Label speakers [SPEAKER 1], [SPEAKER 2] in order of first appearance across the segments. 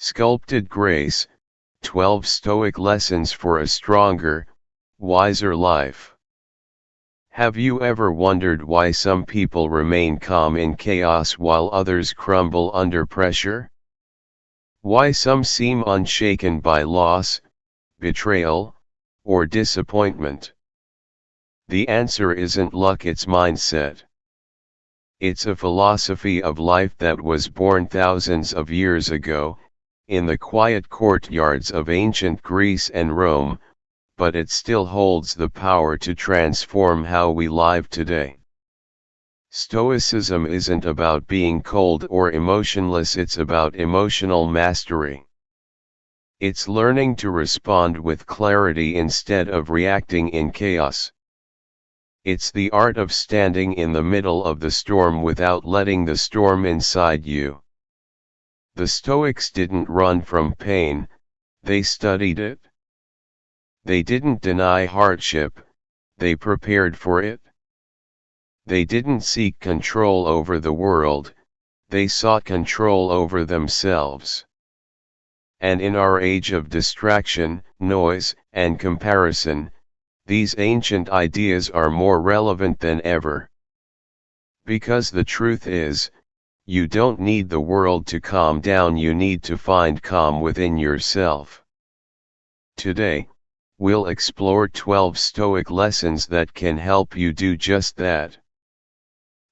[SPEAKER 1] Sculpted Grace, 12 Stoic Lessons for a Stronger, Wiser Life. Have you ever wondered why some people remain calm in chaos while others crumble under pressure? Why some seem unshaken by loss, betrayal, or disappointment? The answer isn't luck, it's mindset. It's a philosophy of life that was born thousands of years ago, in the quiet courtyards of ancient Greece and Rome, but it still holds the power to transform how we live today. Stoicism isn't about being cold or emotionless, it's about emotional mastery. It's learning to respond with clarity instead of reacting in chaos. It's the art of standing in the middle of the storm without letting the storm inside you. The Stoics didn't run from pain, they studied it. They didn't deny hardship, they prepared for it. They didn't seek control over the world, they sought control over themselves. And in our age of distraction, noise, and comparison, these ancient ideas are more relevant than ever. Because the truth is, you don't need the world to calm down, you need to find calm within yourself. Today, we'll explore 12 Stoic lessons that can help you do just that.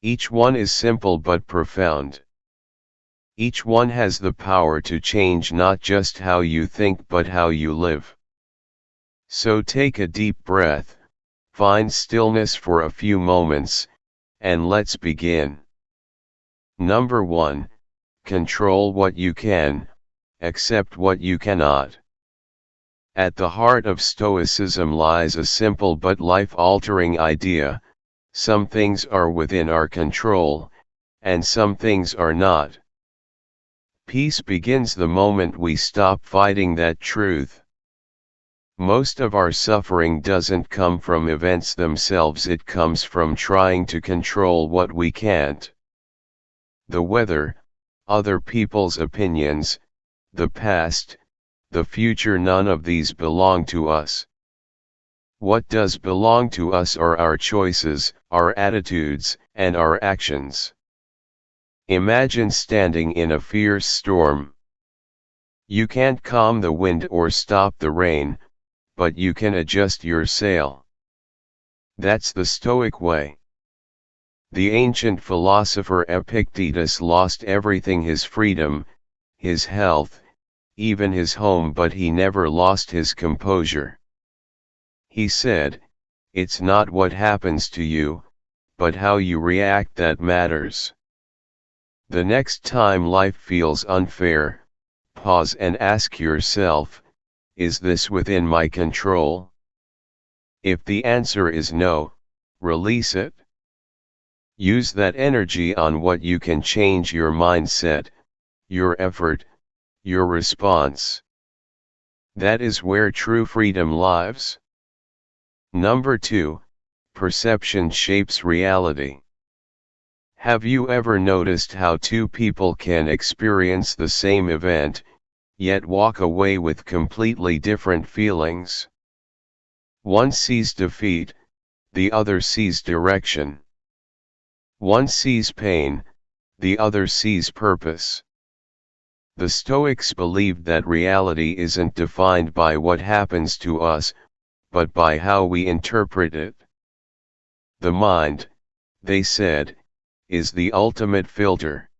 [SPEAKER 1] Each one is simple but profound. Each one has the power to change not just how you think but how you live. So take a deep breath, find stillness for a few moments, and let's begin. Number 1, control what you can, accept what you cannot. At the heart of Stoicism lies a simple but life-altering idea: some things are within our control, and some things are not. Peace begins the moment we stop fighting that truth. Most of our suffering doesn't come from events themselves, it comes from trying to control what we can't. The weather, other people's opinions, the past, the future, none of these belong to us. What does belong to us are our choices, our attitudes, and our actions. Imagine standing in a fierce storm. You can't calm the wind or stop the rain, but you can adjust your sail. That's the Stoic way. The ancient philosopher Epictetus lost everything: his freedom, his health, even his home, but he never lost his composure. He said, "It's not what happens to you, but how you react that matters." The next time life feels unfair, pause and ask yourself, is this within my control? If the answer is no, release it. Use that energy on what you can change: your mindset, your effort, your response. That is where true freedom lives. Number 2, perception shapes reality. Have you ever noticed how two people can experience the same event, yet walk away with completely different feelings? One sees defeat, the other sees direction. One sees pain, the other sees purpose. The Stoics believed that reality isn't defined by what happens to us, but by how we interpret it. The mind, they said, is the ultimate filter.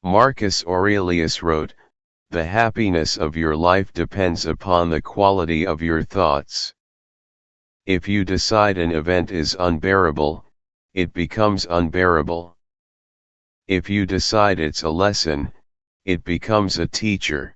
[SPEAKER 1] Marcus Aurelius wrote, "The happiness of your life depends upon the quality of your thoughts." If you decide an event is unbearable, it becomes unbearable. If you decide it's a lesson, it becomes a teacher.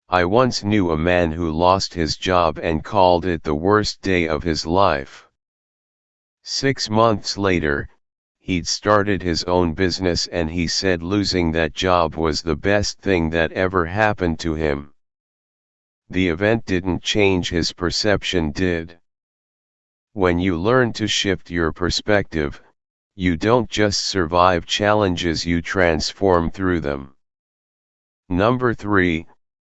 [SPEAKER 1] I once knew a man who lost his job and called it the worst day of his life. 6 months later, he'd started his own business and he said losing that job was the best thing that ever happened to him. The event didn't change his perception, did? When you learn to shift your perspective, you don't just survive challenges, you transform through them. Number 3,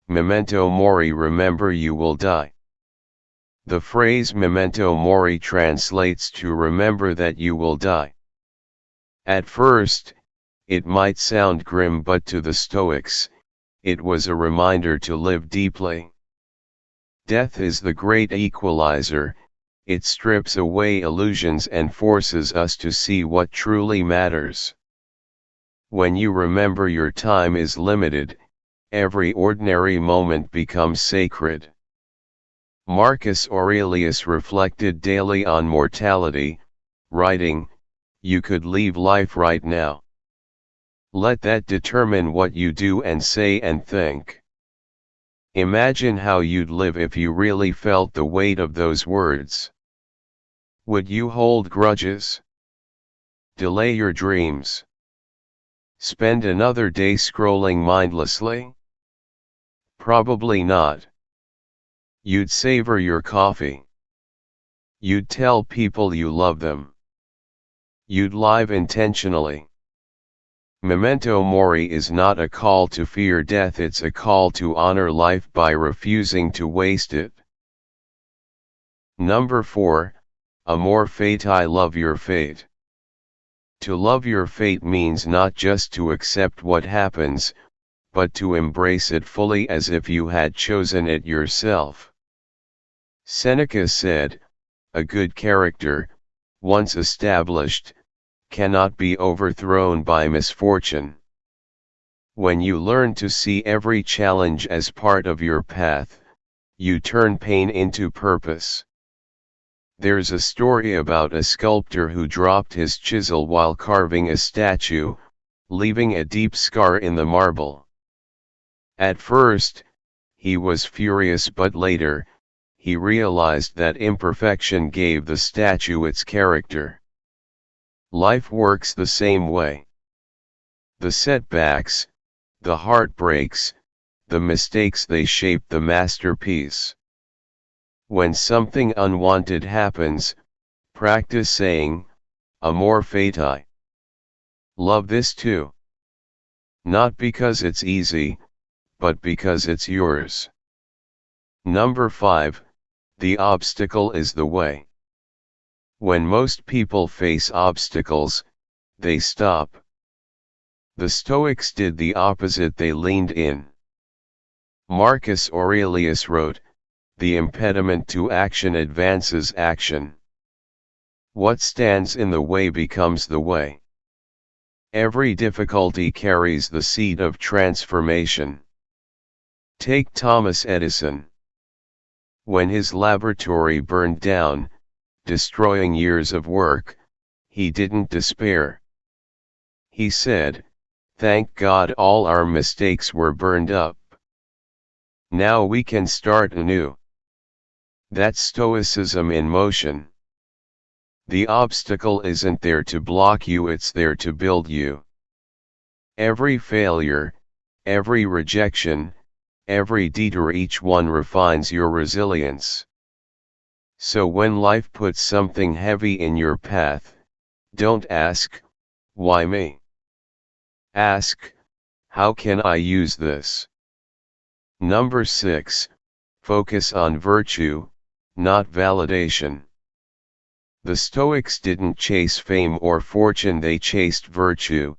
[SPEAKER 1] memento mori, remember you will die. The phrase memento mori translates to remember that you will die. At first, it might sound grim, but to the Stoics, it was a reminder to live deeply. Death is the great equalizer. It strips away illusions and forces us to see what truly matters. When you remember your time is limited, every ordinary moment becomes sacred. Marcus Aurelius reflected daily on mortality, writing, "You could leave life right now. Let that determine what you do and say and think." Imagine how you'd live if you really felt the weight of those words. Would you hold grudges? Delay your dreams? Spend another day scrolling mindlessly? Probably not. You'd savor your coffee. You'd tell people you love them. You'd live intentionally. Memento mori is not a call to fear death, it's a call to honor life by refusing to waste it. Number 4, amor fati, love your fate. To love your fate means not just to accept what happens, but to embrace it fully as if you had chosen it yourself. Seneca said, "A good character, once established, cannot be overthrown by misfortune." When you learn to see every challenge as part of your path, you turn pain into purpose. There's a story about a sculptor who dropped his chisel while carving a statue, leaving a deep scar in the marble. At first, he was furious, but later, he realized that imperfection gave the statue its character. Life works the same way. The setbacks, the heartbreaks, the mistakes, they shape the masterpiece. When something unwanted happens, practice saying, amor fati. Love this too. Not because it's easy, but because it's yours. Number 5, the obstacle is the way. When most people face obstacles, they stop. The Stoics did the opposite, they leaned in. Marcus Aurelius wrote, "The impediment to action advances action. What stands in the way becomes the way." Every difficulty carries the seed of transformation. Take Thomas Edison. When his laboratory burned down, destroying years of work, he didn't despair. He said, "Thank God all our mistakes were burned up. Now we can start anew." That's Stoicism in motion. The obstacle isn't there to block you, it's there to build you. Every failure, every rejection, every detour, each one refines your resilience. So when life puts something heavy in your path, don't ask, "Why me?" Ask, "How can I use this?" Number 6, focus on virtue, not validation. The Stoics didn't chase fame or fortune, they chased virtue.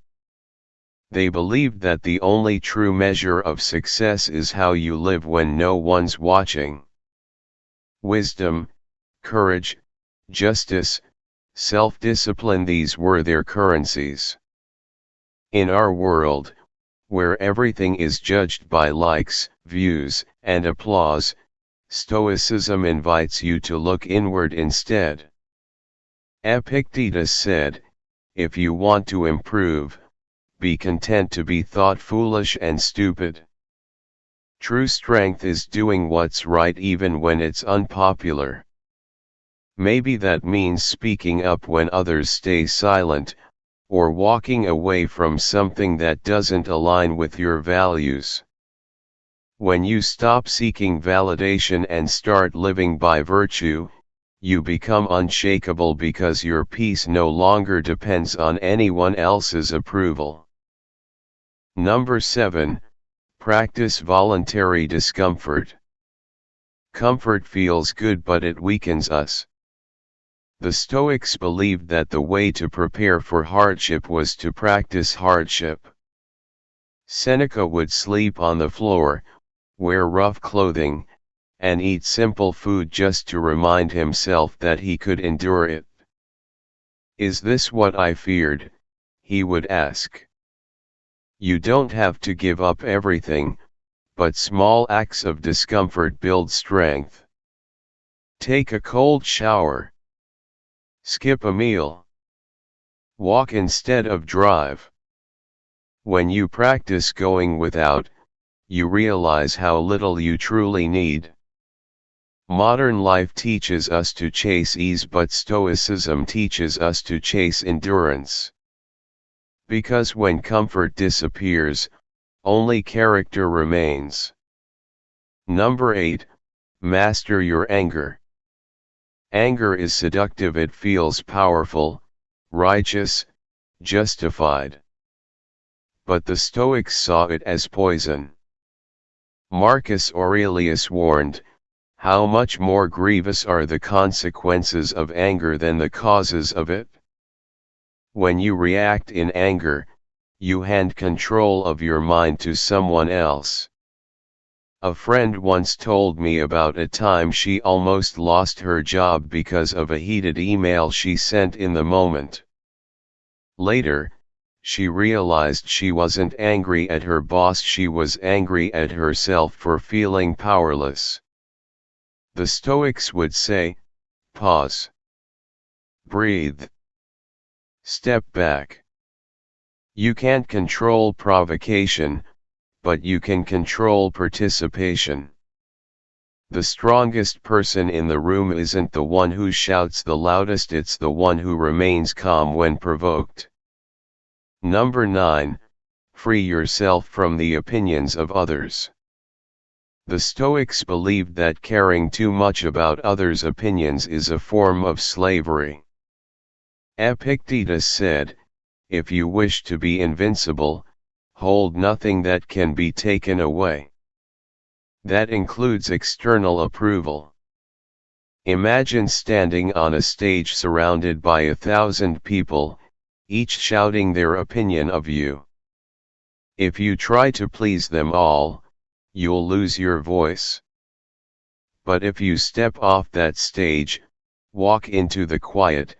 [SPEAKER 1] They believed that the only true measure of success is how you live when no one's watching. Wisdom, courage, justice, self-discipline, these were their currencies. In our world, where everything is judged by likes, views, and applause, Stoicism invites you to look inward instead. Epictetus said, "If you want to improve, be content to be thought foolish and stupid." True strength is doing what's right even when it's unpopular. Maybe that means speaking up when others stay silent, or walking away from something that doesn't align with your values. When you stop seeking validation and start living by virtue, you become unshakable because your peace no longer depends on anyone else's approval. Number 7, Practice voluntary discomfort. Comfort feels good, but it weakens us. The Stoics believed that the way to prepare for hardship was to practice hardship. Seneca would sleep on the floor, wear rough clothing, and eat simple food just to remind himself that he could endure it. "Is this what I feared?" he would ask. You don't have to give up everything, but small acts of discomfort build strength. Take a cold shower. Skip a meal. Walk instead of drive. When you practice going without, you realize how little you truly need. Modern life teaches us to chase ease, but Stoicism teaches us to chase endurance. Because when comfort disappears, only character remains. Number 8, master your anger. Anger is seductive. It feels powerful, righteous, justified. But the Stoics saw it as poison. Marcus Aurelius warned, "How much more grievous are the consequences of anger than the causes of it?" When you react in anger, you hand control of your mind to someone else. A friend once told me about a time she almost lost her job because of a heated email she sent in the moment. Later, she realized she wasn't angry at her boss, she was angry at herself for feeling powerless. The Stoics would say, pause. Breathe. Step back. You can't control provocation, but you can control participation. The strongest person in the room isn't the one who shouts the loudest, it's the one who remains calm when provoked. Number 9, free yourself from the opinions of others. The Stoics believed that caring too much about others' opinions is a form of slavery. Epictetus said, "If you wish to be invincible, hold nothing that can be taken away." That includes external approval. Imagine standing on a stage surrounded by 1,000 people, each shouting their opinion of you. If you try to please them all, you'll lose your voice. But if you step off that stage, walk into the quiet,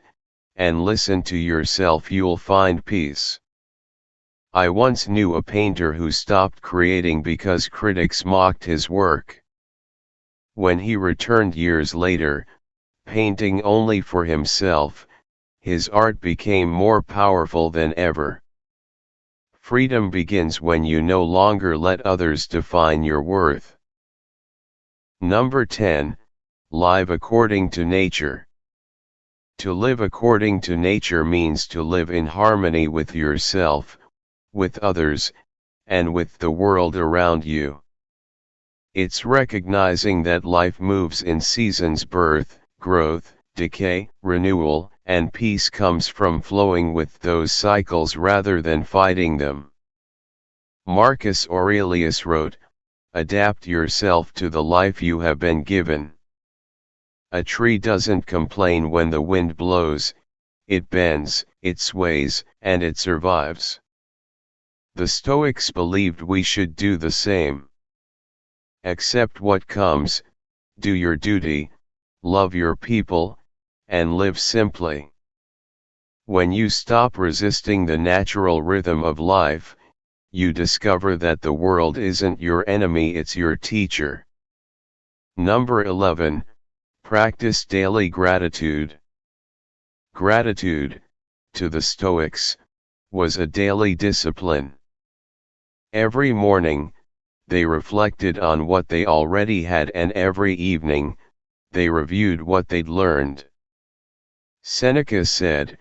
[SPEAKER 1] and listen to yourself, you'll find peace. I once knew a painter who stopped creating because critics mocked his work. When he returned years later, painting only for himself, his art became more powerful than ever. Freedom begins when you no longer let others define your worth. Number 10, live according to nature. To live according to nature means to live in harmony with yourself, with others, and with the world around you. It's recognizing that life moves in seasons: birth, growth, decay, renewal, and peace comes from flowing with those cycles rather than fighting them. Marcus Aurelius wrote, "Adapt yourself to the life you have been given." A tree doesn't complain when the wind blows, it bends, it sways, and it survives. The Stoics believed we should do the same. Accept what comes, do your duty, love your people, and live simply. When you stop resisting the natural rhythm of life, you discover that the world isn't your enemy, it's your teacher. Number 11, practice daily gratitude. Gratitude, to the Stoics, was a daily discipline. Every morning, they reflected on what they already had, and every evening, they reviewed what they'd learned. Seneca said,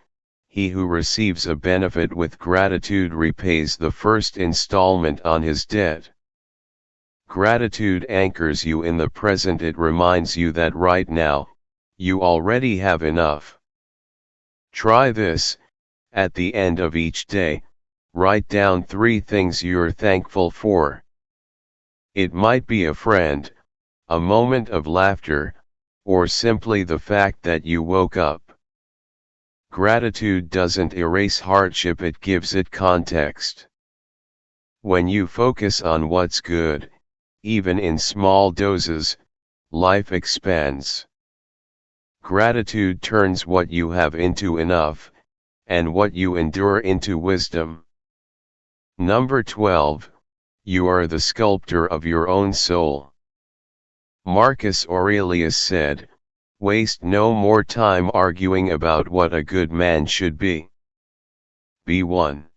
[SPEAKER 1] "He who receives a benefit with gratitude repays the first installment on his debt." Gratitude anchors you in the present. It reminds you that right now, you already have enough. Try this: at the end of each day, write down 3 things you're thankful for. It might be a friend, a moment of laughter, or simply the fact that you woke up. Gratitude doesn't erase hardship, it gives it context. When you focus on what's good, even in small doses, life expands. Gratitude turns what you have into enough, and what you endure into wisdom. Number 12, you are the sculptor of your own soul. Marcus Aurelius said, "Waste no more time arguing about what a good man should be." Be one.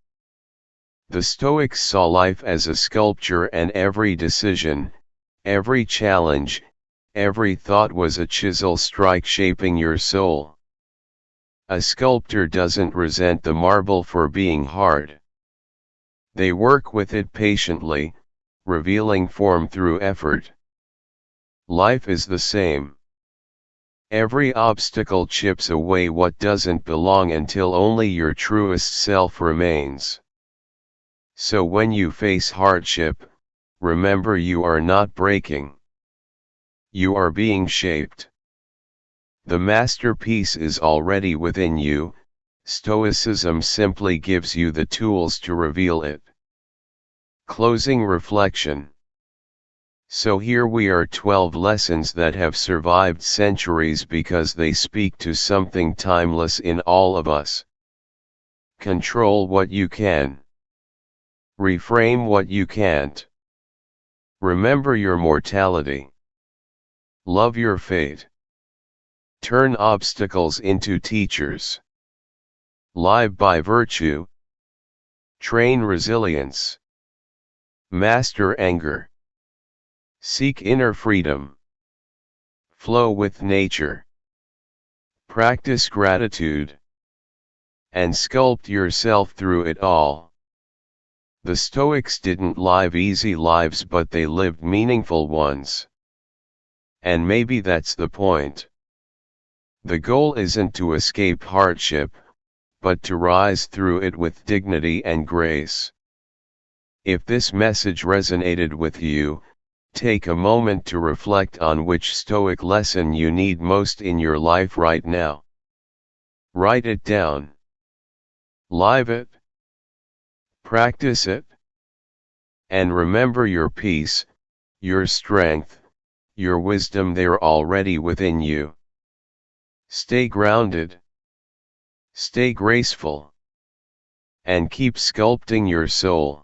[SPEAKER 1] The Stoics saw life as a sculpture, and every decision, every challenge, every thought was a chisel strike shaping your soul. A sculptor doesn't resent the marble for being hard. They work with it patiently, revealing form through effort. Life is the same. Every obstacle chips away what doesn't belong until only your truest self remains. So when you face hardship, remember you are not breaking. You are being shaped. The masterpiece is already within you. Stoicism simply gives you the tools to reveal it. Closing reflection. So here we are, 12 lessons that have survived centuries because they speak to something timeless in all of us. Control what you can. Reframe what you can't. Remember your mortality. Love your fate. Turn obstacles into teachers. Live by virtue. Train resilience. Master anger. Seek inner freedom. Flow with nature. Practice gratitude. And sculpt yourself through it all. The Stoics didn't live easy lives, but they lived meaningful ones. And maybe that's the point. The goal isn't to escape hardship, but to rise through it with dignity and grace. If this message resonated with you, take a moment to reflect on which Stoic lesson you need most in your life right now. Write it down. Live it. Practice it. And remember, your peace, your strength, your wisdom, they're already within you. Stay grounded. Stay graceful. And keep sculpting your soul.